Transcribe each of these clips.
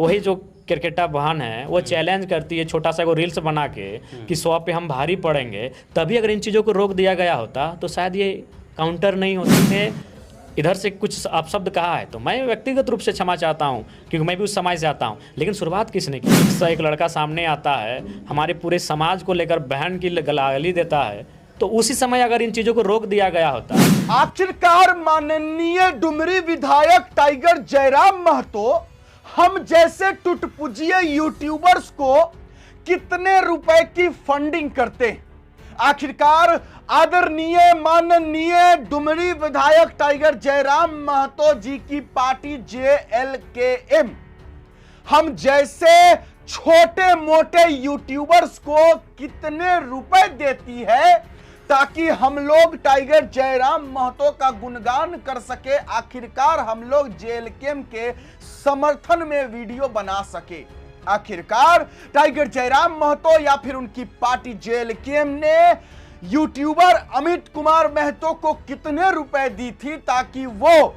वही जो क्रिकेटा बहन है वो चैलेंज करती है छोटा सा वो रील्स बना के कि 100 पे हम भारी पड़ेंगे, तभी अगर इन चीज़ों को रोक दिया गया होता तो शायद ये काउंटर नहीं होती थे। इधर से कुछ अपशब्द कहा है तो मैं व्यक्तिगत रूप से क्षमा चाहता हूँ, क्योंकि मैं भी उस समाज से आता हूँ, लेकिन शुरुआत किसने की? एक लड़का सामने आता है, हमारे पूरे समाज को लेकर बहन की गाली देता है, तो उसी समय अगर इन चीज़ों को रोक दिया गया होता। आखिरकार माननीय डुमरी विधायक टाइगर जयराम महतो हम जैसे टुटपुजिए यूट्यूबर्स को कितने रुपए की फंडिंग करते हैं? आखिरकार आदरणीय माननीय डुमरी विधायक टाइगर जयराम महतो जी की पार्टी JLKM हम जैसे छोटे मोटे यूट्यूबर्स को कितने रुपए देती है ताकि हम लोग टाइगर जयराम महतो का गुणगान कर सके, आखिरकार हम लोग JLKM के समर्थन में वीडियो बना सके। आखिरकार टाइगर जयराम महतो या फिर उनकी पार्टी JLKM ने यूट्यूबर अमित कुमार महतो को कितने रुपए दी थी ताकि वो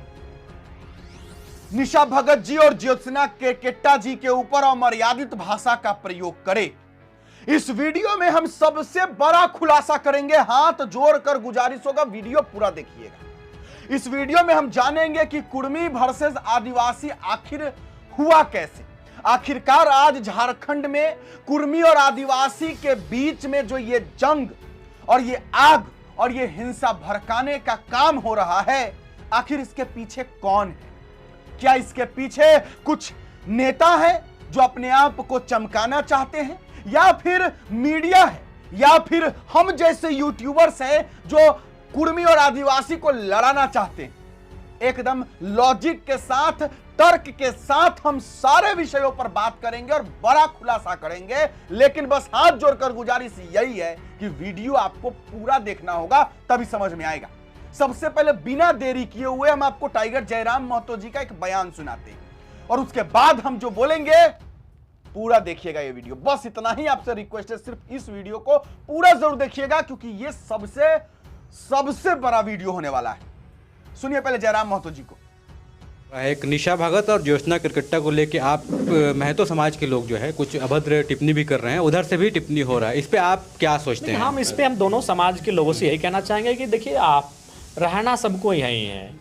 निशा भगत जी और ज्योत्सना केरकेट्टा जी के ऊपर अमर्यादित भाषा का प्रयोग करे। इस वीडियो में हम सबसे बड़ा खुलासा करेंगे, हाथ जोड़कर गुजारिश होगा वीडियो पूरा देखिएगा। इस वीडियो में हम जानेंगे कि कुर्मी वर्सेस आदिवासी आखिर हुआ कैसे। आखिरकार आज झारखंड में कुर्मी और आदिवासी के बीच में जो ये जंग और ये आग और ये हिंसा भड़काने का काम हो रहा है, आखिर इसके पीछे कौन है? क्या इसके पीछे कुछ नेता है जो अपने आप को चमकाना चाहते हैं, या फिर मीडिया है, या फिर हम जैसे यूट्यूबर्स हैं जो कुर्मी और आदिवासी को लड़ाना चाहते हैं? एकदम लॉजिक के साथ, तर्क के साथ हम सारे विषयों पर बात करेंगे और बड़ा खुलासा करेंगे, लेकिन बस हाथ जोड़कर गुजारिश यही है कि वीडियो आपको पूरा देखना होगा, तभी समझ में आएगा। सबसे पहले बिना देरी किए हुए हम आपको टाइगर जयराम महतो जी का एक बयान सुनाते हैं और उसके बाद हम जो बोलेंगे पूरा देखिएगा ये वीडियो। बस इतना ही आपसे रिक्वेस्ट है, सिर्फ इस वीडियो को पूरा जरूर देखिएगा क्योंकि ये सबसे बड़ा वीडियो होने वाला है। सुनिए पहले जयराम महतो जी को। एक निशा भगत और ज्योत्सना केरकेट्टा को लेके आप महतो समाज के लोग जो है कुछ अभद्र टिप्पणी भी कर रहे हैं, उधर से भी टिप्पणी हो रहा है, इस पे आप क्या सोचते हैं? हम इस पे हम दोनों समाज के लोगों से यही कहना चाहेंगे कि देखिए, आप रहना सबको यही है,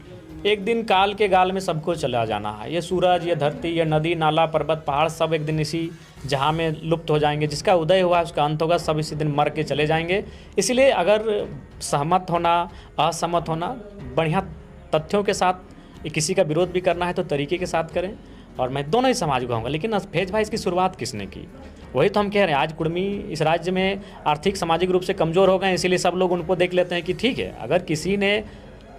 एक दिन काल के गाल में सबको चला जाना है। ये सूरज, ये धरती, ये नदी नाला पर्वत पहाड़ सब एक दिन इसी जहाँ में लुप्त हो जाएंगे। जिसका उदय हुआ है उसका अंत होगा, सब इसी दिन मर के चले जाएंगे। इसलिए अगर सहमत होना, असहमत होना, बढ़िया तथ्यों के साथ किसी का विरोध भी करना है तो तरीके के साथ करें। और मैं दोनों ही समाज को कहूँगा, लेकिन फेज भाई इसकी शुरुआत किसने की? वही तो हम कह रहे हैं, आज कुर्मी इस राज्य में आर्थिक सामाजिक रूप से कमज़ोर हो गए, इसीलिए सब लोग उनको देख लेते हैं कि ठीक है, अगर किसी ने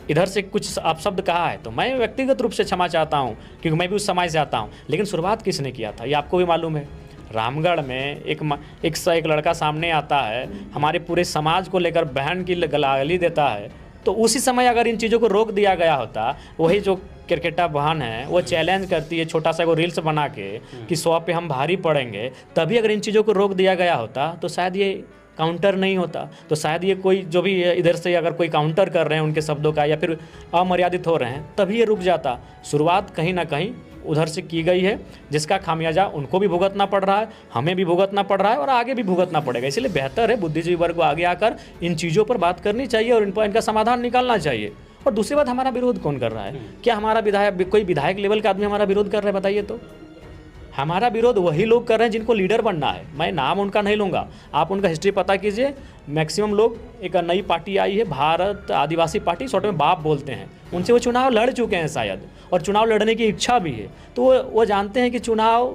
इधर से कुछ अपशब्द कहा है तो मैं व्यक्तिगत रूप से क्षमा चाहता हूँ, क्योंकि मैं भी उस समाज से आता हूँ, लेकिन शुरुआत किसने किया था ये आपको भी मालूम है। रामगढ़ में एक लड़का सामने आता है, हमारे पूरे समाज को लेकर बहन की गाली देता है, तो उसी समय अगर इन चीज़ों को रोक दिया गया होता, वही जो क्रिकेटा बहन है वो चैलेंज करती है छोटा सा वो रील्स बना के कि 100 पे हम भारी पड़ेंगे, तभी अगर इन चीज़ों को रोक दिया गया होता तो शायद ये काउंटर नहीं होता। तो शायद ये कोई जो भी इधर से अगर कोई काउंटर कर रहे हैं उनके शब्दों का या फिर अमर्यादित हो रहे हैं, तभी ये रुक जाता। शुरुआत कहीं ना कहीं उधर से की गई है, जिसका खामियाजा उनको भी भुगतना पड़ रहा है, हमें भी भुगतना पड़ रहा है और आगे भी भुगतना पड़ेगा। इसलिए बेहतर है बुद्धिजीवी वर्ग को आगे आकर इन चीज़ों पर बात करनी चाहिए और इन पर इनका समाधान निकालना चाहिए। और दूसरी बात, हमारा विरोध कौन कर रहा है? क्या हमारा विधायक, कोई विधायक लेवल का आदमी हमारा विरोध कर रहा है? बताइए तो। हमारा विरोध वही लोग कर रहे हैं जिनको लीडर बनना है। मैं नाम उनका नहीं लूँगा, आप उनका हिस्ट्री पता कीजिए। मैक्सिमम लोग, एक नई पार्टी आई है भारत आदिवासी पार्टी, शॉर्ट में बाप बोलते हैं, उनसे वो चुनाव लड़ चुके हैं शायद, और चुनाव लड़ने की इच्छा भी है। तो वो जानते हैं कि चुनाव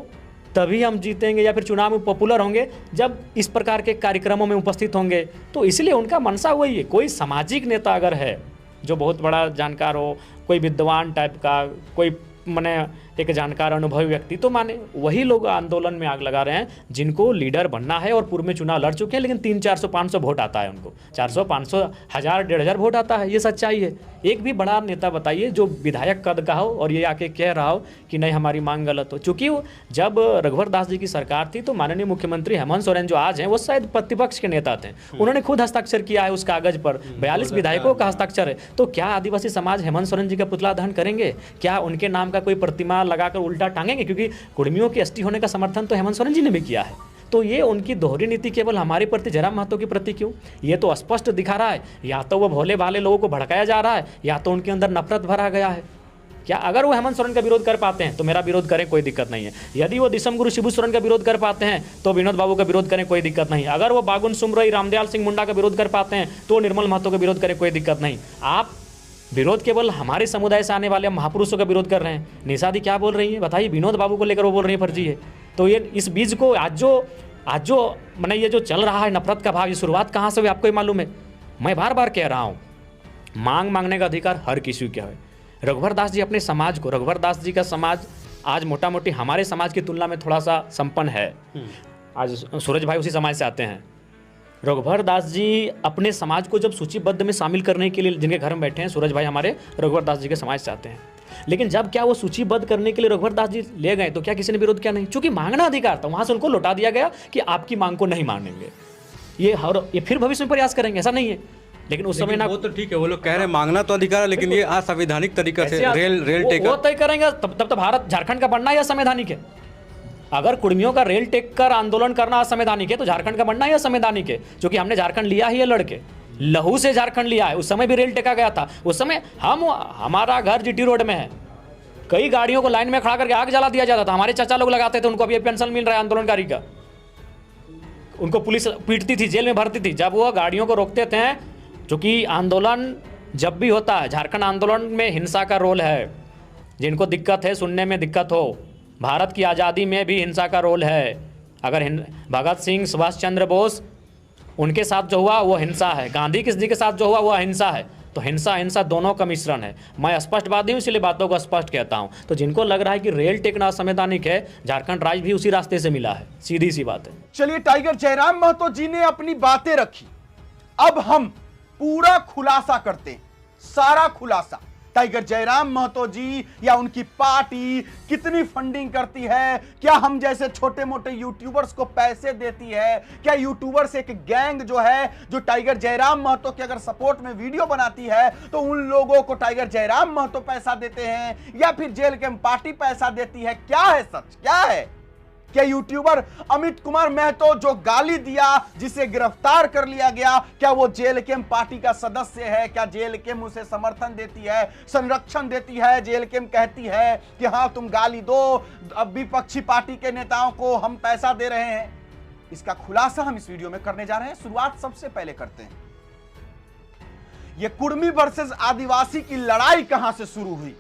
तभी हम जीतेंगे या फिर चुनाव में पॉपुलर होंगे जब इस प्रकार के कार्यक्रमों में उपस्थित होंगे। तो इसलिए उनका मनसा वही है। कोई सामाजिक नेता अगर है जो बहुत बड़ा जानकार हो, कोई विद्वान टाइप का, कोई माने एक जानकार अनुभवी व्यक्ति, तो माने वही लोग आंदोलन में आग लगा रहे हैं जिनको लीडर बनना है और पूर्व में चुनाव लड़ चुके हैं, लेकिन 300-400-500 वोट आता है उनको, 400-500 1000-1500 वोट आता है। ये सच्चाई है। एक भी बड़ा नेता बताइए जो विधायक कद का हो और ये आके कह रहा हो कि नहीं हमारी मांग गलत हो। चूँकि जब रघुवर दास जी की सरकार थी तो माननीय मुख्यमंत्री हेमंत सोरेन जो आज हैं वो शायद प्रतिपक्ष के नेता थे, उन्होंने खुद हस्ताक्षर किया है उस कागज पर, 42 विधायकों का हस्ताक्षर है। तो क्या आदिवासी समाज हेमंत सोरेन जी का पुतला दहन करेंगे? क्या उनके नाम का कोई प्रतिमा लगाकर उल्टा टांगेंगे, क्योंकि कुर्मियों की एसटी होने का समर्थन तो हेमंत सोरेन जी ने भी किया है। तो ये उनकी दोहरी नीति केवल हमारे प्रति, जयराम महतो के प्रति क्यों? ये तो स्पष्ट दिखा रहा है, या तो वो भोले भाले लोगों को भड़काया जा रहा है, या तो उनके अंदर नफरत भरा गया है। क्या अगर वो हेमंत सोरेन का विरोध कर पाते हैं तो मेरा विरोध करें, कोई दिक्कत नहीं है। यदि वो दिसम गुरु शिबू सोरेन का विरोध कर पाते हैं तो विनोद बाबू का विरोध करें, कोई दिक्कत नहीं। अगर वो बागुन सुमरई रामदयाल सिंह मुंडा का विरोध कर पाते हैं तो निर्मल महतो का विरोध करें, कोई दिक्कत नहीं। आप विरोध केवल हमारे समुदाय से आने वाले महापुरुषों का विरोध कर रहे हैं। निशा दी क्या बोल रही है बताइए, विनोद बाबू को लेकर वो बोल रही है फर्जी है। तो ये इस बीज को आज जो मैंने ये जो चल रहा है नफरत का भाव, ये शुरुआत कहाँ से हुई आपको ही मालूम है। मैं बार बार कह रहा हूँ, मांगने का अधिकार हर किसी का है। रघुवर दास जी अपने समाज को, रघुवर दास जी का समाज आज मोटा मोटी हमारे समाज की तुलना में थोड़ा सा संपन्न है। आज सूरज भाई उसी समाज से आते हैं। रघुवर दास जी अपने समाज को जब सूचीबद्ध में शामिल करने के लिए, जिनके घर में बैठे हैं सूरज भाई हमारे रघुवर दास जी के समाज से आते हैं, लेकिन जब क्या वो सूचीबद्ध करने के लिए रघुवर दास जी ले गए तो क्या किसी ने विरोध किया? नहीं, क्योंकि मांगना अधिकार था। वहां से उनको लौटा दिया गया कि आपकी मांग को नहीं मानेंगे। ये फिर भविष्य में प्रयास करेंगे, ऐसा नहीं है। लेकिन उस समय ना, वो तो ठीक है, वो लोग कह रहे हैं मांगना तो अधिकार है, लेकिन ये असंवैधानिक तरीका से रेल टेकर, वो तय करेंगे तब तो भारत झारखंड का बनना ही असंवैधानिक है। अगर कुर्मियों का रेल टेक कर आंदोलन करना असंवैधानिक है तो झारखंड का बनना ही असंवैधानिक है, क्योंकि हमने झारखंड लिया ही है लड़के, लहू से झारखंड लिया है। उस समय भी रेल टेका गया था। उस समय हमारा घर जीटी रोड में है, कई गाड़ियों को लाइन में खड़ा करके आग जला दिया जाता था। हमारे चाचा लोग लगाते थे, उनको अभी पेंशन मिल रहा है आंदोलनकारी का। उनको पुलिस पीटती थी, जेल में भरती थी जब वो गाड़ियों को रोकते थे। क्योंकि आंदोलन जब भी होता है, झारखंड आंदोलन में हिंसा का रोल है। जिनको दिक्कत है, सुनने में दिक्कत हो, भारत की आज़ादी में भी हिंसा का रोल है। अगर भगत सिंह, सुभाष चंद्र बोस, उनके साथ जो हुआ वो हिंसा है। गांधी जी के साथ जो हुआ वो अहिंसा है। तो हिंसा दोनों का मिश्रण है। मैं स्पष्टवादी हूँ, इसलिए बातों को स्पष्ट कहता हूँ। तो जिनको लग रहा है कि रेल टेकना असंवैधानिक है, झारखंड राज्य भी उसी रास्ते से मिला है, सीधी सी बात है। चलिए, टाइगर जयराम महतो जी ने अपनी बातें रखी, अब हम पूरा खुलासा करते हैं, सारा खुलासा। टाइगर जयराम महतो जी या उनकी पार्टी कितनी फंडिंग करती है, क्या हम जैसे छोटे मोटे यूट्यूबर्स को पैसे देती है, क्या यूट्यूबर्स एक गैंग जो है जो टाइगर जयराम महतो के अगर सपोर्ट में वीडियो बनाती है तो उन लोगों को टाइगर जयराम महतो पैसा देते हैं, या फिर जेल कैंप पार्टी पैसा देती है? क्या है सच, क्या है? क्या यूट्यूबर अमित कुमार महतो जो गाली दिया, जिसे गिरफ्तार कर लिया गया, क्या वो जेल कैंप पार्टी का सदस्य है? क्या जेल कैंप उसे समर्थन देती है, संरक्षण देती है? जेल कैंप कहती है कि हाँ तुम गाली दो, अब विपक्षी पार्टी के नेताओं को हम पैसा दे रहे हैं? इसका खुलासा हम इस वीडियो में करने जा रहे हैं। शुरुआत सबसे पहले करते हैं, ये कुर्मी वर्सेस आदिवासी की लड़ाई कहां से शुरू हुई।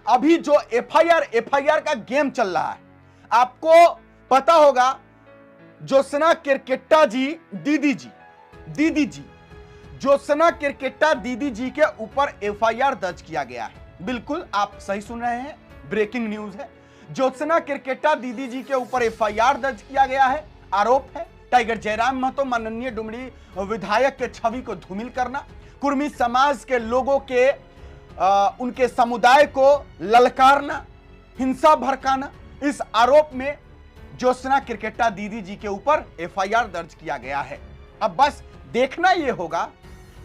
अभी जो एफआईआर का गेम चल रहा है, आपको पता होगा ज्योत्सना किरकेट्टा जी, दीदी जी ज्योत्सना किरकेट्टा दीदी जी के ऊपर एफआईआर दर्ज किया गया है। बिल्कुल आप सही सुन रहे हैं, ब्रेकिंग न्यूज है। ज्योत्सना किरकेट्टा दीदी जी के ऊपर एफआईआर दर्ज किया गया है। आरोप है टाइगर जयराम महतो, माननीय डुमरी विधायक के छवि को धूमिल करना, कुर्मी समाज के लोगों के उनके समुदाय को ललकारना, हिंसा भड़काना। इस आरोप में ज्योत्सना किरकेट्टा दीदी जी के ऊपर एफआईआर दर्ज किया गया है। अब बस देखना यह होगा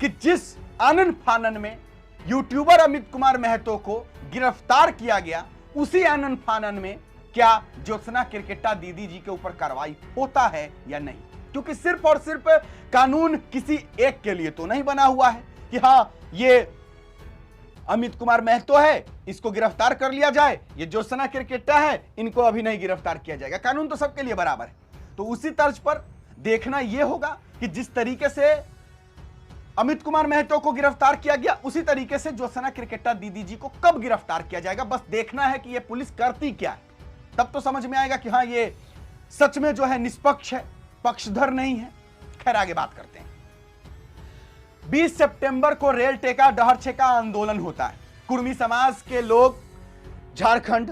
कि जिस आनन फानन में यूट्यूबर अमित कुमार महतो को गिरफ्तार किया गया, उसी आनन फानन में क्या ज्योत्सना किरकेट्टा दीदी जी के ऊपर कार्रवाई होता है या नहीं। क्योंकि सिर्फ और सिर्फ कानून किसी एक के लिए तो नहीं बना हुआ है कि हाँ ये अमित कुमार महतो है, इसको गिरफ्तार कर लिया जाए, ये ज्योत्सना किरकेट्टा है, इनको अभी नहीं गिरफ्तार किया जाएगा। कानून तो सबके लिए बराबर है। तो उसी तर्ज पर देखना यह होगा कि जिस तरीके से अमित कुमार महतो को गिरफ्तार किया गया, उसी तरीके से ज्योत्सना किरकेट्टा दीदी जी को कब गिरफ्तार किया जाएगा। बस देखना है कि यह पुलिस करती क्या है, तब तो समझ में आएगा कि हाँ ये सच में जो है निष्पक्ष है, पक्षधर नहीं है। खैर आगे बात करते हैं। 20 सितंबर को रेल टेका डहर छेका आंदोलन होता है। कुर्मी समाज के लोग झारखंड,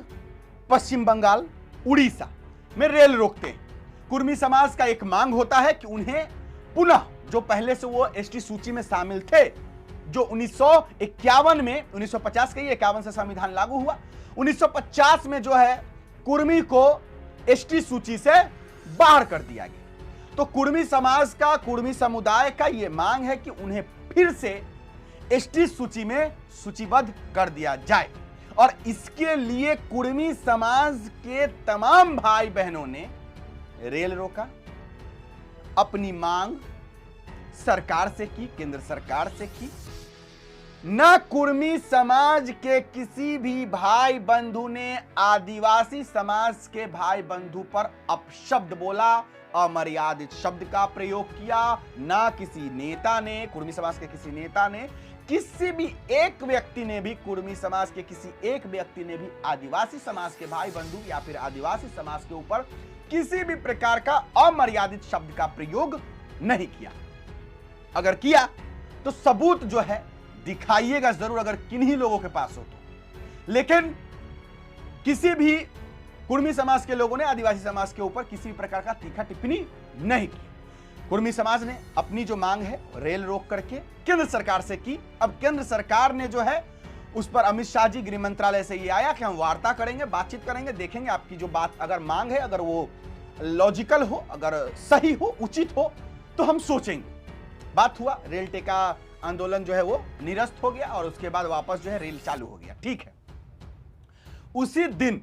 पश्चिम बंगाल, उड़ीसा में रेल रोकते हैं। कुर्मी समाज का एक मांग होता है कि उन्हें पुनः, जो पहले से वो एसटी सूची में शामिल थे, जो 1951 में, 1950 के 51 से संविधान लागू हुआ, 1950 में जो है कुर्मी को एसटी सूची से बाहर कर दिया गया। तो कुर्मी समाज का, कुर्मी समुदाय का यह मांग है कि उन्हें फिर से एसटी सूची में सूचीबद्ध कर दिया जाए। और इसके लिए कुर्मी समाज के तमाम भाई बहनों ने रेल रोका, अपनी मांग सरकार से की, केंद्र सरकार से की। न कुर्मी समाज के किसी भी भाई बंधु ने आदिवासी समाज के भाई बंधु पर अपशब्द बोला, अमर्यादित शब्द का प्रयोग किया। ना किसी नेता ने, कुर्मी समाज के किसी नेता ने, किसी भी एक व्यक्ति ने भी, कुर्मी समाज के किसी एक व्यक्ति ने भी आदिवासी समाज के भाई बंधु या फिर आदिवासी समाज के ऊपर किसी भी प्रकार का अमर्यादित शब्द का प्रयोग नहीं किया। अगर किया तो सबूत जो है दिखाइएगा जरूर, अगर किन्हीं लोगों के पास हो तो। लेकिन किसी भी कुर्मी समाज के लोगों ने आदिवासी समाज के ऊपर किसी प्रकार का तीखा टिप्पणी नहीं की। कुर्मी समाज ने अपनी जो मांग है रेल रोक करके केंद्र सरकार से की। अब केंद्र सरकार ने जो है उस पर अमित शाह जी गृह मंत्रालय से ये आया कि हम वार्ता करेंगे, बातचीत करेंगे, देखेंगे आपकी जो बात अगर मांग है, अगर वो लॉजिकल हो, अगर सही हो, उचित हो तो हम सोचेंगे। बात हुआ, रेल टेका आंदोलन जो है वो निरस्त हो गया और उसके बाद वापस जो है रेल चालू हो गया। ठीक है, उसी दिन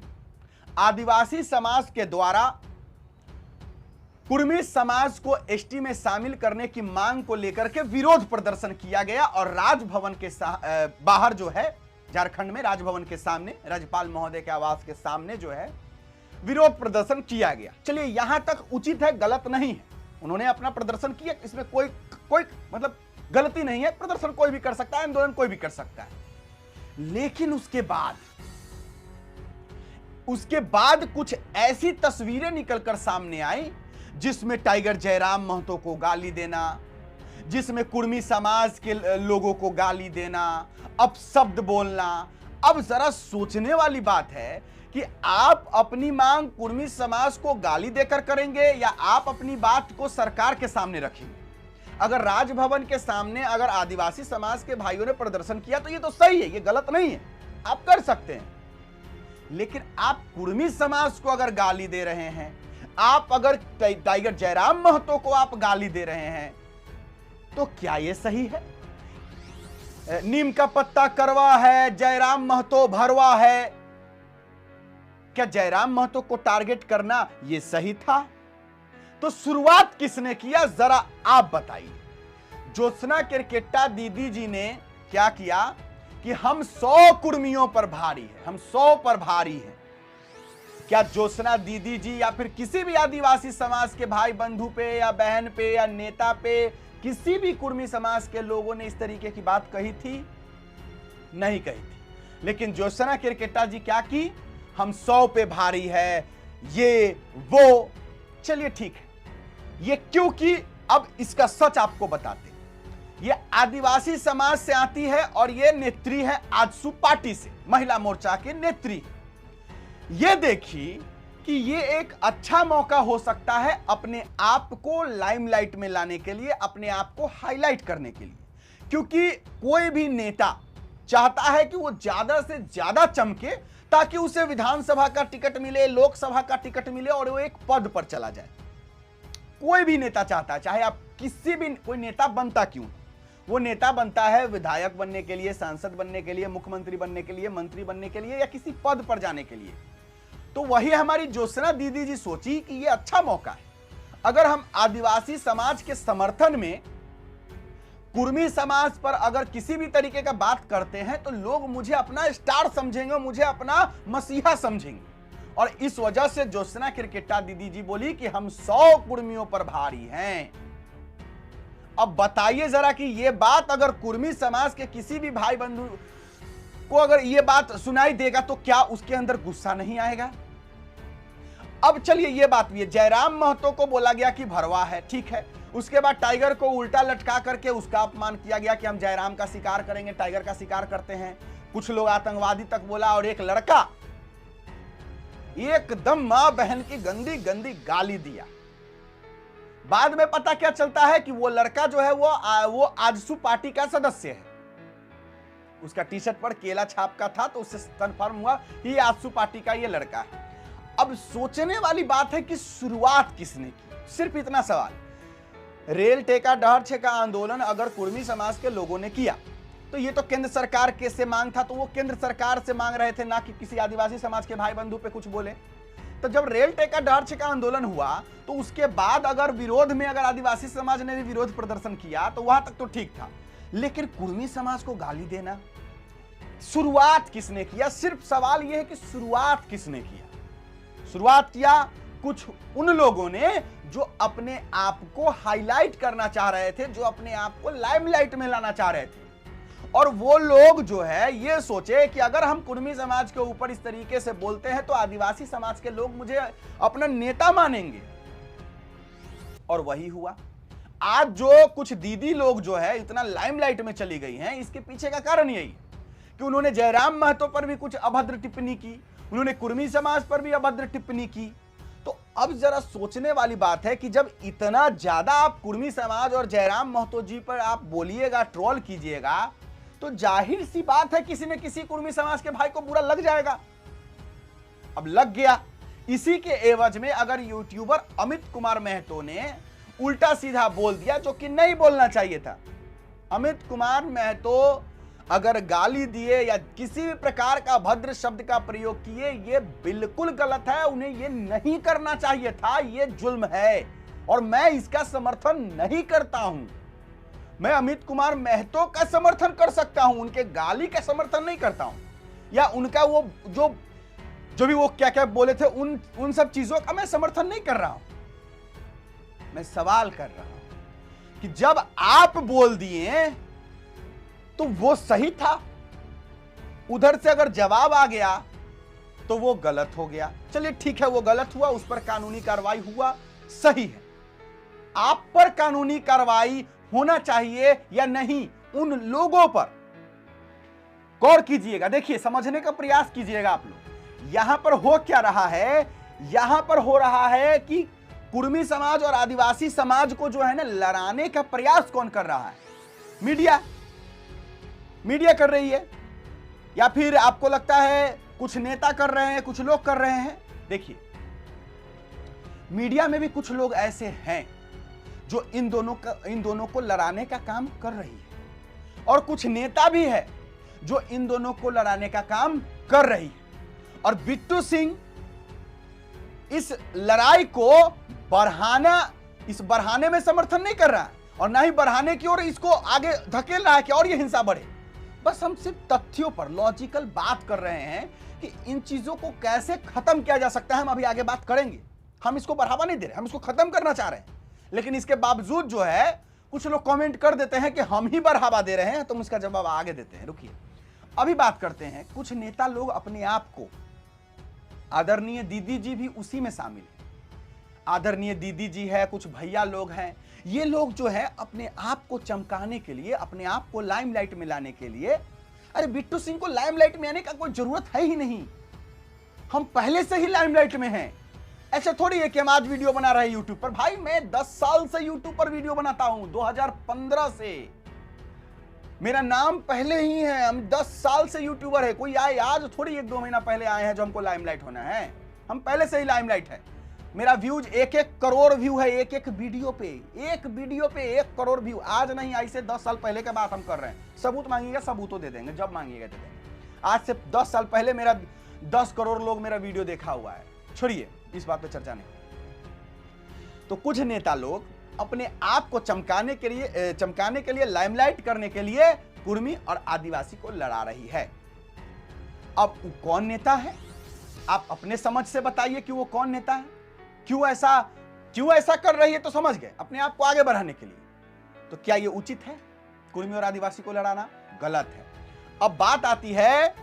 आदिवासी समाज के द्वारा कुर्मी समाज को एसटी में शामिल करने की मांग को लेकर के विरोध प्रदर्शन किया गया और राजभवन के बाहर जो है, झारखंड में राजभवन के सामने, राज्यपाल महोदय के आवास के सामने जो है विरोध प्रदर्शन किया गया। चलिए यहां तक उचित है, गलत नहीं है। उन्होंने अपना प्रदर्शन किया, इसमें कोई मतलब गलती नहीं है। प्रदर्शन कोई भी कर सकता है, आंदोलन कोई भी कर सकता है। लेकिन उसके बाद कुछ ऐसी तस्वीरें निकलकर सामने आई जिसमें टाइगर जयराम महतो को गाली देना, जिसमें कुर्मी समाज के लोगों को गाली देना, अपशब्द बोलना। अब जरा सोचने वाली बात है कि आप अपनी मांग कुर्मी समाज को गाली देकर करेंगे या आप अपनी बात को सरकार के सामने रखेंगे। अगर राजभवन के सामने अगर आदिवासी समाज के भाइयों ने प्रदर्शन किया तो ये तो सही है, ये गलत नहीं है, आप कर सकते हैं। लेकिन आप कुर्मी समाज को अगर गाली दे रहे हैं, आप अगर टाइगर जयराम महतो को आप गाली दे रहे हैं, तो क्या ये सही है? नीम का पत्ता करवा है, जयराम महतो भरवा है। क्या जयराम महतो को टारगेट करना ये सही था? तो शुरुआत किसने किया, जरा आप बताइए। ज्योत्सना केरकेट्टा दीदी जी ने क्या किया कि हम 100 कुर्मियों पर भारी है, हम 100 पर भारी है। क्या ज्योत्सना दीदी जी या फिर किसी भी आदिवासी समाज के भाई बंधु पे या बहन पे या नेता पे, किसी भी कुर्मी समाज के लोगों ने इस तरीके की बात कही थी? नहीं कही थी। लेकिन ज्योत्सना केरकेट्टा जी क्या की, हम 100 पे भारी है, ये वो। चलिए ठीक है, ये क्योंकि अब इसका सच आपको बताते। ये आदिवासी समाज से आती है और ये नेत्री है आजसू पार्टी से, महिला मोर्चा के नेत्री। ये देखिए कि ये एक अच्छा मौका हो सकता है अपने आप को लाइमलाइट में लाने के लिए, अपने आप को हाईलाइट करने के लिए। क्योंकि कोई भी नेता चाहता है कि वो ज्यादा से ज्यादा चमके ताकि उसे विधानसभा का टिकट मिले, लोकसभा का टिकट मिले और वो एक पद पर चला जाए। कोई भी नेता चाहता है, चाहे आप किसी भी, कोई नेता बनता क्यों, वो नेता बनता है विधायक बनने के लिए, सांसद बनने के लिए, मुख्यमंत्री बनने के लिए, मंत्री बनने के लिए या किसी पद पर जाने के लिए। तो वही हमारी ज्योत्सना दीदी जी सोची कि ये अच्छा मौका है, अगर हम आदिवासी समाज के समर्थन में कुर्मी समाज पर अगर किसी भी तरीके का बात करते हैं तो लोग मुझे अपना स्टार समझेंगे, मुझे अपना मसीहा समझेंगे। और इस वजह से ज्योत्सना केरकेट्टा दीदी जी बोली कि हम 100 कुर्मियों पर भारी हैं। अब बताइए जरा कि ये बात अगर कुर्मी समाज के किसी भी भाई बंधु को अगर ये बात सुनाई देगा तो क्या उसके अंदर गुस्सा नहीं आएगा? अब चलिए ये बात भी है, जयराम महतो को बोला गया कि भरवा है, ठीक है। उसके बाद टाइगर को उल्टा लटका करके उसका अपमान किया गया कि हम जयराम का शिकार करेंगे, टाइगर का शिकार करते हैं। कुछ लोग आतंकवादी तक बोला और एक लड़का एकदम मां बहन की गंदी गंदी गाली दिया। बाद में पता क्या चलता है कि वो लड़का जो है वो आजसू पार्टी का सदस्य है। उसका टी शर्ट पर केला छाप का था तो उससे कंफर्म हुआ कि ये आजसू पार्टी का ये लड़का है। अब सोचने वाली बात है कि शुरुआत किसने की, सिर्फ इतना सवाल। रेल टेका डहर छेका आंदोलन अगर कुर्मी समाज के लोगों ने किया तो ये तो केंद्र सरकार के से मांग था, तो वो केंद्र सरकार से मांग रहे थे, ना कि किसी आदिवासी समाज के भाई बंधु पे कुछ बोले। तो जब रेल टेका डार्च का आंदोलन हुआ तो उसके बाद अगर विरोध में अगर आदिवासी समाज ने भी विरोध प्रदर्शन किया तो वहां तक तो ठीक था, लेकिन कुर्मी समाज को गाली देना, शुरुआत किसने किया? सिर्फ सवाल यह है कि शुरुआत किसने किया? शुरुआत किया कुछ उन लोगों ने जो अपने आप को हाईलाइट करना चाह रहे थे, जो अपने आप को लाइमलाइट में लाना चाह रहे थे। और वो लोग जो है ये सोचे कि अगर हम कुर्मी समाज के ऊपर इस तरीके से बोलते हैं तो आदिवासी समाज के लोग मुझे अपना नेता मानेंगे, और वही हुआ। आज जो कुछ दीदी लोग जो है इतना लाइमलाइट में चली गई हैं, इसके पीछे का कारण यही है कि उन्होंने जयराम महतो पर भी कुछ अभद्र टिप्पणी की, उन्होंने कुर्मी समाज पर भी अभद्र टिप्पणी की। तो अब जरा सोचने वाली बात है कि जब इतना ज्यादा आप कुर्मी समाज और जयराम महतो जी पर आप बोलिएगा, ट्रोल कीजिएगा, तो जाहिर सी बात है किसी न किसी कुर्मी समाज के भाई को बुरा लग जाएगा। अब लग गया। इसी के एवज में अगर यूट्यूबर अमित कुमार महतो ने उल्टा सीधा बोल दिया जो कि नहीं बोलना चाहिए था। अमित कुमार महतो अगर गाली दिए या किसी भी प्रकार का भद्र शब्द का प्रयोग किए, ये बिल्कुल गलत है, उन्हें ये नहीं करना चाहिए था, ये जुल्म है और मैं इसका समर्थन नहीं करता हूं। मैं अमित कुमार महतो का समर्थन कर सकता हूं, उनके गाली का समर्थन नहीं करता हूं, या उनका वो जो भी वो क्या क्या बोले थे उन सब चीजों का मैं समर्थन नहीं कर रहा हूं। मैं सवाल कर रहा हूं कि जब आप बोल दिए तो वो सही था, उधर से अगर जवाब आ गया तो वो गलत हो गया। चलिए ठीक है, वो गलत हुआ, उस पर कानूनी कार्रवाई हुआ, सही है। आप पर कानूनी कार्रवाई होना चाहिए या नहीं, उन लोगों पर गौर कीजिएगा। देखिए, समझने का प्रयास कीजिएगा आप लोग। यहां पर हो क्या रहा है? यहां पर हो रहा है कि कुर्मी समाज और आदिवासी समाज को जो है ना लड़ाने का प्रयास कौन कर रहा है? मीडिया कर रही है, या फिर आपको लगता है कुछ नेता कर रहे हैं, कुछ लोग कर रहे हैं? देखिए, मीडिया में भी कुछ लोग ऐसे हैं जो इन दोनों को लड़ाने का काम कर रही है, और कुछ नेता भी है जो इन दोनों को लड़ाने का काम कर रही है। और बिट्टू सिंह इस लड़ाई को बढ़ाने में समर्थन नहीं कर रहा है, और ना ही बढ़ाने की ओर इसको आगे धकेल रहा है कि और ये हिंसा बढ़े। बस हम सिर्फ तथ्यों पर लॉजिकल बात कर रहे हैं कि इन चीजों को कैसे खत्म किया जा सकता है। हम अभी आगे बात करेंगे। हम इसको बढ़ावा नहीं दे रहे, हम इसको खत्म करना चाह रहे हैं, लेकिन इसके बावजूद जो है कुछ लोग कमेंट कर देते हैं कि हम ही बढ़ावा दे रहे हैं, तो हम इसका जवाब आगे देते हैं। रुकिए, अभी बात करते हैं। कुछ नेता लोग अपने आप को, आदरणीय दीदी जी भी उसी में शामिल है, आदरणीय दीदी जी है, कुछ भैया लोग हैं, ये लोग जो है अपने आप को चमकाने के लिए, अपने आप को लाइमलाइट में लाने के लिए, अरे बिट्टू सिंह को लाइमलाइट में आने का कोई जरूरत है ही नहीं, हम पहले से ही लाइमलाइट में हैं। ऐसा थोड़ी है कि हम आज वीडियो बना रहे हैं यूट्यूब पर। भाई मैं 10 साल से यूट्यूब पर वीडियो बनाता हूं, 2015 से मेरा नाम पहले ही है। हम 10 साल से यूट्यूबर है। कोई आए आज थोड़ी 1-2 महीना पहले आए हैं जो हमको लाइमलाइट होना है, हम पहले से ही लाइमलाइट है। मेरा व्यूज 1-1 करोड़ व्यू है, एक वीडियो पे 1 करोड़ व्यू। आज नहीं, आज से 10 साल पहले का बात हम कर रहे हैं। सबूत मांगिएगा, सबूतों दे देंगे, जब मांगिएगा दे देंगे। आज से 10 साल पहले मेरा 10 करोड़ लोग मेरा वीडियो देखा हुआ है। छोड़िए, इस बात पे चर्चा नहीं। तो कुछ नेता लोग अपने आप को चमकाने के लिए लाइमलाइट करने के लिए कुर्मी और आदिवासी को लड़ा रही है। अब वो कौन नेता है? आप अपने समझ से बताइए कि वो कौन नेता है, क्यों ऐसा कर रही है, तो समझ गए, अपने आप को आगे बढ़ाने के लिए। तो क्या ये उचित है कुर्मी और आदिवासी को लड़ाना? गलत है। अब बात आती है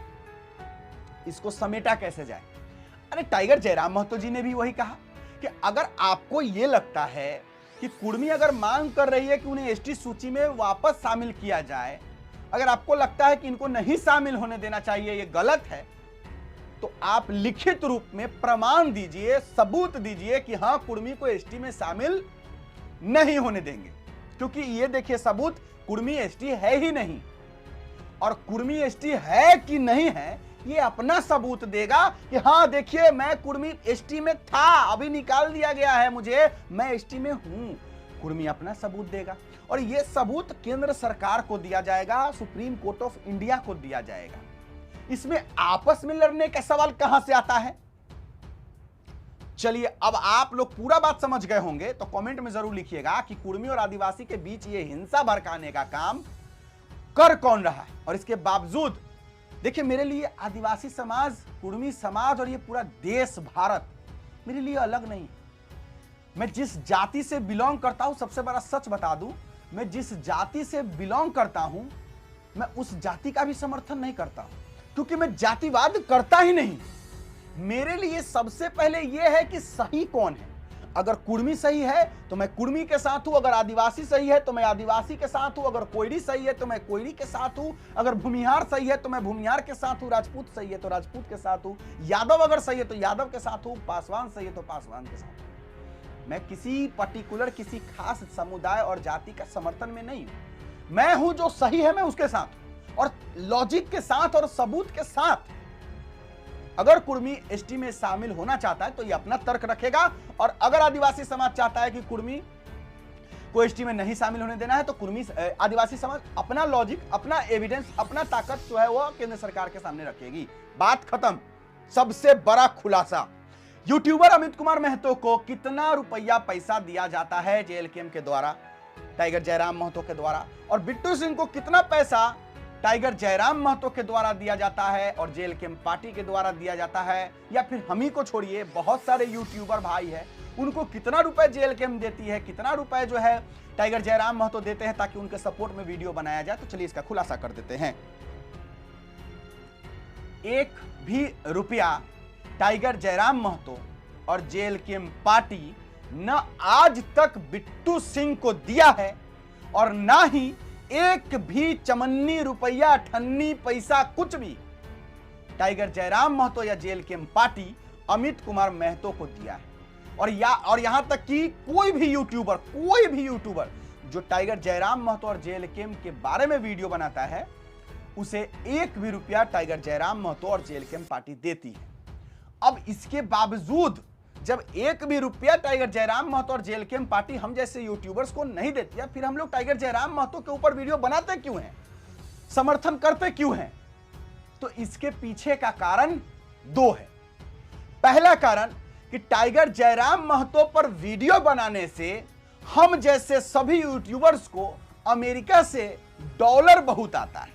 इसको समेटा कैसे जाए। अरे टाइगर जयराम महतो जी ने भी वही कहा कि अगर आपको यह लगता है कि कुर्मी अगर मांग कर रही है कि उन्हें एसटी सूची में वापस शामिल किया जाए, अगर आपको लगता है कि इनको नहीं शामिल होने देना चाहिए, ये गलत है, तो आप लिखित रूप में प्रमाण दीजिए, सबूत दीजिए कि हां कुर्मी को एसटी में शामिल नहीं होने देंगे। क्योंकि ये देखिए सबूत, कुर्मी एसटी है ही नहीं, और कुर्मी एसटी है कि नहीं है ये अपना सबूत देगा कि हां देखिए मैं कुर्मी एसटी में था, अभी निकाल दिया गया है मुझे, मैं एसटी में हूं। कुर्मी अपना सबूत देगा और यह सबूत केंद्र सरकार को दिया जाएगा, सुप्रीम कोर्ट ऑफ इंडिया को दिया जाएगा। इसमें आपस में लड़ने का सवाल कहां से आता है? चलिए, अब आप लोग पूरा बात समझ गए होंगे तो कमेंट में जरूर लिखिएगा कि कुर्मी और आदिवासी के बीच ये हिंसा भड़काने का काम कर कौन रहा है। और इसके बावजूद देखिए, मेरे लिए आदिवासी समाज, कुर्मी समाज और ये पूरा देश भारत मेरे लिए अलग नहीं है। मैं जिस जाति से बिलोंग करता हूं, सबसे बड़ा सच बता दूं, मैं जिस जाति से बिलोंग करता हूं, मैं उस जाति का भी समर्थन नहीं करता हूं, क्योंकि मैं जातिवाद करता ही नहीं। मेरे लिए सबसे पहले यह है कि सही कौन है। अगर कुर्मी सही है तो मैं कुर्मी के साथ हूं, अगर आदिवासी सही है तो मैं आदिवासी के साथ हूं, अगर कोयरी सही है तो मैं कोयरी के साथ हूं, अगर भूमिहार सही है तो मैं भूमिहार के साथ हूं, राजपूत सही है तो राजपूत के साथ हूं, यादव अगर सही है तो यादव के साथ हूं, पासवान सही है तो पासवान के साथ हूं। मैं किसी पर्टिकुलर, किसी खास समुदाय और जाति का समर्थन में नहीं हूं। मैं हूं जो सही है, मैं उसके साथ हूं और लॉजिक के साथ और सबूत के साथ। अगर कुर्मी एसटी में शामिल होना चाहता है तो ये अपना तर्क रखेगा, और अगर आदिवासी समाज चाहता है कि कुर्मी को एसटी में नहीं शामिल होने देना है तो कुर्मी आदिवासी समाज अपना लॉजिक, अपना एविडेंस, अपना ताकत जो है वो केंद्र सरकार के सामने रखेगी। बात खत्म। सबसे बड़ा खुलासा, यूट्यूबर अमित कुमार महतो को कितना रुपया पैसा दिया जाता है जेएलकेएम के द्वारा, टाइगर जयराम महतो के द्वारा, और बिट्टू सिंह को कितना पैसा टाइगर जयराम महतो के द्वारा दिया जाता है और जेएलकेएम पार्टी के द्वारा दिया जाता है, या फिर हम ही को छोड़िए, बहुत सारे यूट्यूबर भाई हैं, उनको कितना रुपए जेएलकेएम देती है, कितना रुपए जो है टाइगर जयराम महतो देते हैं ताकि उनके सपोर्ट में वीडियो बनाया जाए। तो चलिए इसका खुलासा कर देते हैं। एक भी रुपया टाइगर जयराम महतो और जेएलकेएम पार्टी न आज तक बिट्टू सिंह को दिया है और ना ही एक भी चमन्नी रुपया, अठन्नी पैसा, कुछ भी टाइगर जयराम महतो या जेएलकेएम पार्टी अमित कुमार महतो को दिया है। और यहां तक कि कोई भी यूट्यूबर जो टाइगर जयराम महतो और जेएलकेएम के बारे में वीडियो बनाता है, उसे एक भी रुपया टाइगर जयराम महतो और जेएलकेएम पार्टी देती है। अब इसके बावजूद जब एक भी रुपया टाइगर जयराम महतो और जेएलकेएम पार्टी हम जैसे यूट्यूबर्स को नहीं देती है, फिर हम लोग टाइगर जयराम महतो के ऊपर वीडियो बनाते क्यों हैं, समर्थन करते क्यों हैं? तो इसके पीछे का कारण दो है। पहला कारण कि टाइगर जयराम महतो पर वीडियो बनाने से हम जैसे सभी यूट्यूबर्स को अमेरिका से डॉलर बहुत आता है,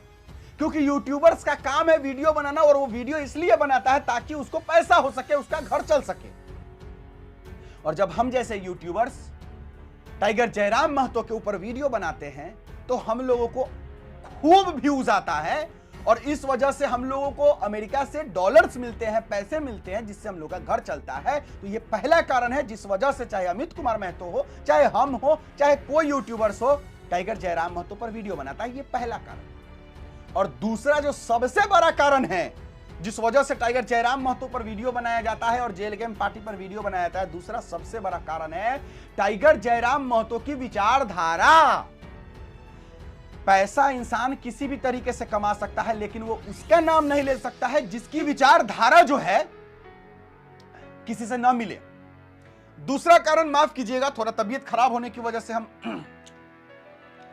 क्योंकि यूट्यूबर्स का काम है वीडियो बनाना, और वो वीडियो इसलिए बनाता है ताकि उसको पैसा हो सके, उसका घर चल सके। और जब हम जैसे यूट्यूबर्स टाइगर जयराम महतो के ऊपर वीडियो बनाते हैं तो हम लोगों को खूब व्यूज आता है, और इस वजह से हम लोगों को अमेरिका से डॉलर्स मिलते हैं, पैसे मिलते हैं, जिससे हम लोग का घर चलता है। तो ये पहला कारण है जिस वजह से चाहे अमित कुमार महतो हो, चाहे हम हो, चाहे कोई यूट्यूबर्स हो, टाइगर जयराम महतो पर वीडियो बनाता है। ये पहला कारण। और दूसरा जो सबसे बड़ा कारण है जिस वजह से टाइगर जयराम महतो पर वीडियो बनाया जाता है और जेएलकेएम पार्टी पर वीडियो बनाया जाता है, दूसरा सबसे बड़ा कारण है टाइगर जयराम महतो की विचारधारा। पैसा इंसान किसी भी तरीके से कमा सकता है, लेकिन वो उसका नाम नहीं ले सकता है जिसकी विचारधारा जो है किसी से ना मिले। दूसरा कारण, माफ कीजिएगा, थोड़ा तबीयत खराब होने की वजह से हम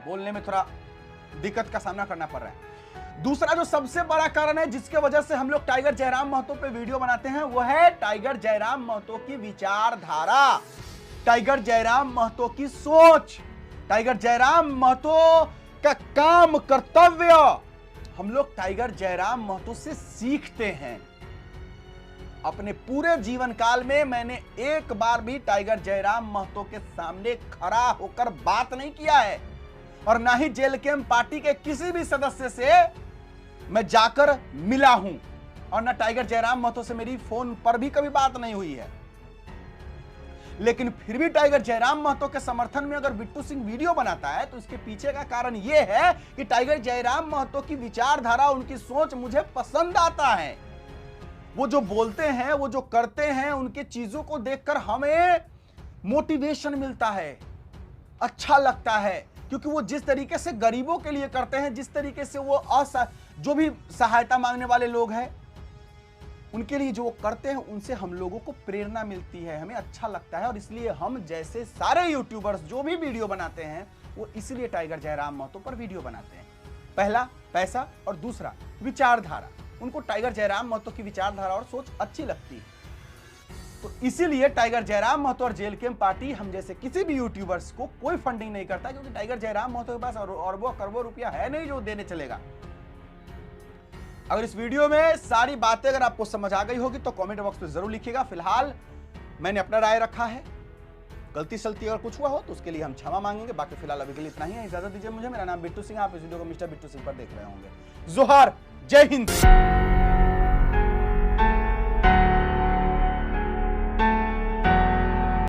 बोलने में थोड़ा दिक्कत का सामना करना पड़ रहा है। दूसरा जो सबसे बड़ा कारण है जिसके वजह से हम लोग टाइगर जयराम महतो पे वीडियो बनाते हैं, वो है टाइगर जयराम महतो की विचारधारा, टाइगर जयराम महतो की सोच, टाइगर जयराम महतो का काम, कर्तव्य। हम लोग टाइगर जयराम महतो से सीखते हैं। अपने पूरे जीवन काल में मैंने एक बार भी टाइगर जयराम महतो के सामने खड़ा होकर बात नहीं किया है, और ना ही जेएलकेएम पार्टी के किसी भी सदस्य से मैं जाकर मिला हूं, और ना टाइगर जयराम महतो से मेरी फोन पर भी कभी बात नहीं हुई है। लेकिन फिर भी टाइगर जयराम महतो के समर्थन में अगर बिट्टू सिंह वीडियो बनाता है तो इसके पीछे का कारण यह है कि टाइगर जयराम महतो की विचारधारा, उनकी सोच मुझे पसंद आता है। वो जो बोलते हैं, वो जो करते हैं, उनके चीजों को देखकर हमें मोटिवेशन मिलता है, अच्छा लगता है, क्योंकि वो जिस तरीके से गरीबों के लिए करते हैं, जिस तरीके से वो जो भी सहायता मांगने वाले लोग हैं, उनके लिए जो वो करते हैं उनसे हम लोगों को प्रेरणा मिलती है, हमें अच्छा लगता है, और इसलिए हम जैसे सारे यूट्यूबर्स जो भी वीडियो बनाते हैं वो इसलिए टाइगर जयराम महतो पर वीडियो बनाते हैं। पहला पैसा और दूसरा विचारधारा। उनको टाइगर जयराम महतो की विचारधारा और सोच अच्छी लगती है, तो इसीलिए टाइगर जयराम महतो और जेल कैंप पार्टी हम जैसे किसी भी यूट्यूबर्स को कोई फंडिंग नहीं करता, क्योंकि टाइगर जयराम महतो के पास अरबों करोड़ों रुपया है नहीं जो देने चलेगा। अगर इस वीडियो में सारी बातें अगर आपको समझ आ गई होगी तो कमेंट बॉक्स में जरूर लिखिएगा। फिलहाल मैंने अपना राय रखा है, गलती सलती अगर कुछ हुआ हो तो उसके लिए हम क्षमा मांगेंगे। बाकी फिलहाल अभी के लिए इतना ही है, इजाजत दीजिए मुझे। मेरा नाम बिट्टू सिंह, आप इस वीडियो को मिस्टर बिट्टू सिंह पर देख रहे होंगे। जोहार, जय हिंद।